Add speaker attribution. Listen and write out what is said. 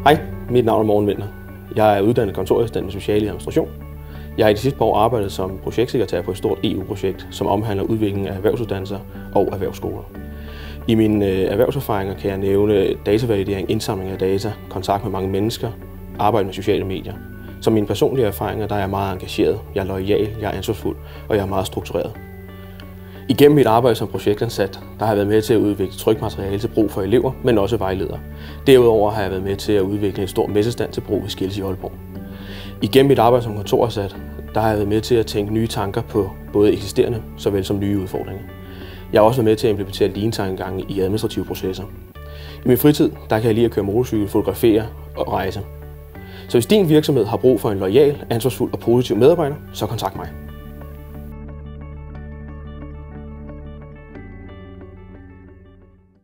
Speaker 1: Hej, mit navn er Morten Winther. Jeg er uddannet kontorassistent med social administration. Jeg har i de sidste par år arbejdet som projektsekretær på et stort EU-projekt, som omhandler udviklingen af erhvervsuddannelser og erhvervsskoler. I mine erhvervserfaringer kan jeg nævne datavalidering, indsamling af data, kontakt med mange mennesker, arbejde med sociale medier. Som mine personlige erfaringer, der er jeg meget engageret, jeg er loyal, jeg er ansvarsfuld og jeg er meget struktureret. Igennem mit arbejde som projektansat, der har jeg været med til at udvikle trykmateriale til brug for elever, men også vejledere. Derudover har jeg været med til at udvikle en stor messestand til brug ved Skills i Aalborg. Igennem mit arbejde som kontoransat, der har jeg været med til at tænke nye tanker på både eksisterende såvel som nye udfordringer. Jeg har også været med til at implementere lean-tankegange i administrative processer. I min fritid, der kan jeg lide at køre motorcykel, fotografere og rejse. Så hvis din virksomhed har brug for en loyal, ansvarsfuld og positiv medarbejder, så kontakt mig.